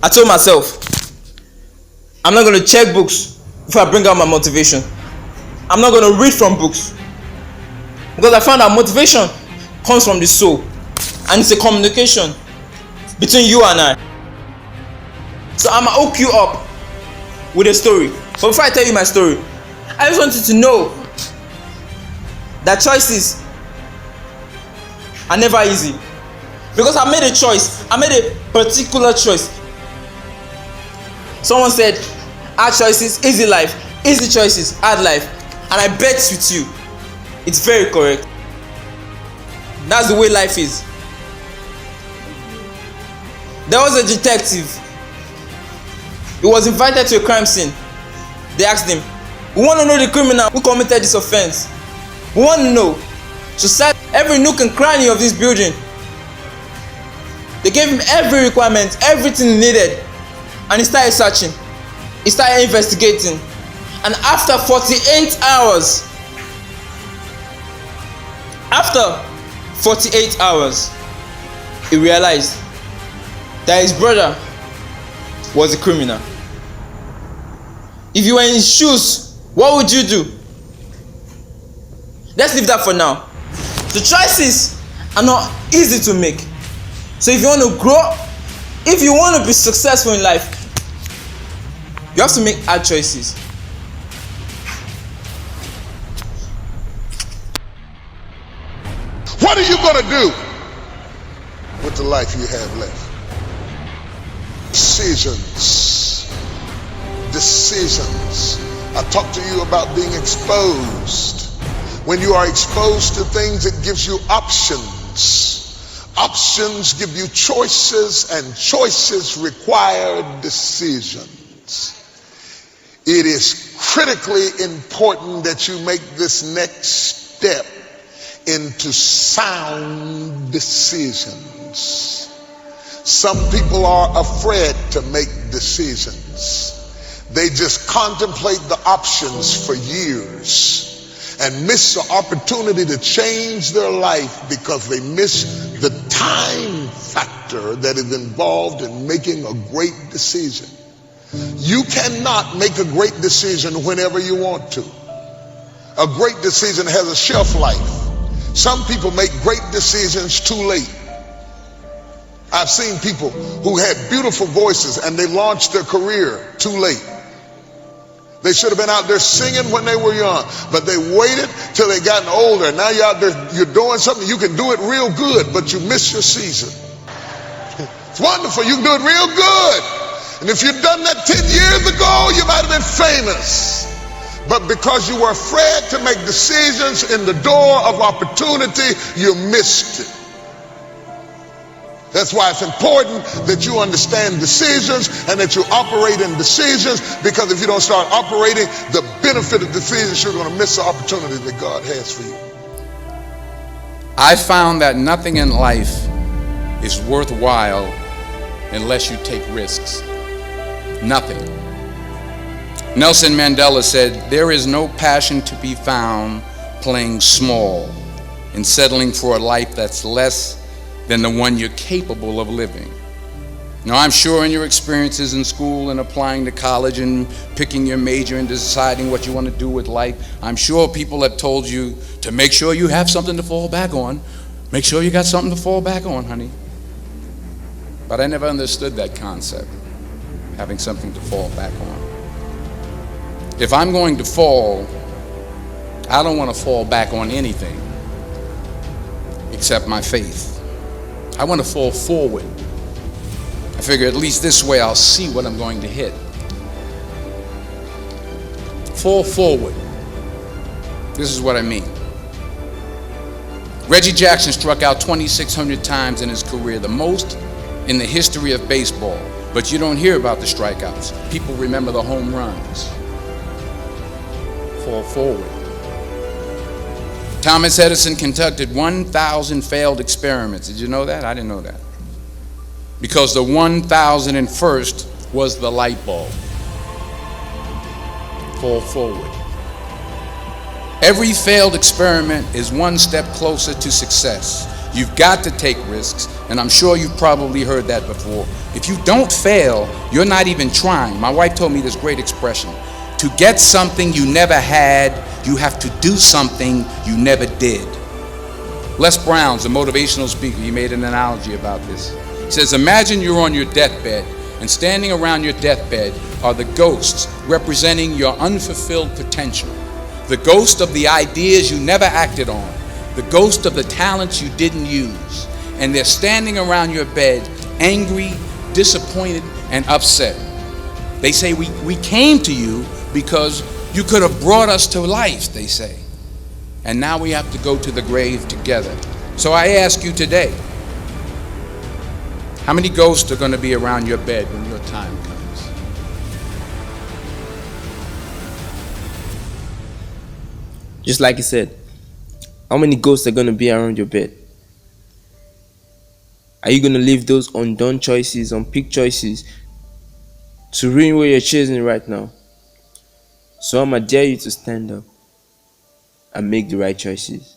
I told myself, I'm not going to check books before I bring out my motivation. I'm not going to read from books. Because I found that motivation comes from the soul. And it's a communication between you and I. So I'm going to hook you up with a story. But before I tell you my story, I just want you to know that choices are never easy. Because I made a choice. I made a particular choice. Someone said, hard choices, easy life. Easy choices, hard life. And I bet with you, it's very correct. That's the way life is. There was a detective. He was invited to a crime scene. They asked him, we want to know the criminal who committed this offense. We want to know. So search every nook and cranny of this building. They gave him every requirement, everything he needed. And he started searching. He started investigating. And after 48 hours, he realized that his brother was a criminal. If you were in his shoes, what would you do? Let's leave that for now. The choices are not easy to make. So if you want to grow, if you want to be successful in life, you have to make hard choices. What are you going to do with the life you have left? Decisions. I talked to you about being exposed. When you are exposed to things, it gives you options. Options give you choices, and choices require decisions. It is critically important that you make this next step into sound decisions. Some people are afraid to make decisions. They just contemplate the options for years and miss the opportunity to change their life because they miss the time factor that is involved in making a great decision. You cannot make a great decision whenever you want to. A great decision has a shelf life. Some people make great decisions too late. I've seen people who had beautiful voices and they launched their career too late. They should have been out there singing when they were young, but they waited till they gotten older. Now you're out there, you're doing something, you can do it real good, but you miss your season. It's wonderful, you can do it real good. And if you'd done that 10 years ago, you might have been famous. But because you were afraid to make decisions in the door of opportunity, you missed it. That's why it's important that you understand decisions and that you operate in decisions, because if you don't start operating the benefit of decisions, you're going to miss the opportunity that God has for you. I found that nothing in life is worthwhile unless you take risks. Nothing. Nelson Mandela said, there is no passion to be found playing small and settling for a life that's less than the one you're capable of living. Now, I'm sure in your experiences in school and applying to college and picking your major and deciding what you want to do with life, I'm sure people have told you to make sure you have something to fall back on. Make sure you got something to fall back on, honey. But I never understood that concept, having something to fall back on. If I'm going to fall, I don't want to fall back on anything except my faith. I want to fall forward. I figure at least this way I'll see what I'm going to hit. Fall forward. This is what I mean. Reggie Jackson struck out 2,600 times in his career, the most in the history of baseball. But you don't hear about the strikeouts. People remember the home runs. Fall forward. Thomas Edison conducted 1,000 failed experiments. Did you know that? I didn't know that. Because the 1,001st was the light bulb. Fall forward. Every failed experiment is one step closer to success. You've got to take risks And I'm sure you've probably heard that before. If you don't fail, you're not even trying. My wife told me this great expression. To get something you never had, you have to do something you never did. Les Brown's a motivational speaker. He made an analogy about this. He says, imagine you're on your deathbed, and standing around your deathbed are the ghosts representing your unfulfilled potential. The ghost of the ideas you never acted on. The ghost of the talents you didn't use. And they're standing around your bed, angry, disappointed, and upset. They say, we came to you because you could have brought us to life, they say. And now we have to go to the grave together. So I ask you today, how many ghosts are going to be around your bed when your time comes? Just like he said, how many ghosts are going to be around your bed? Are you going to leave those undone choices, unpicked choices to ruin what you're chasing right now? So I'm going to dare you to stand up and make the right choices.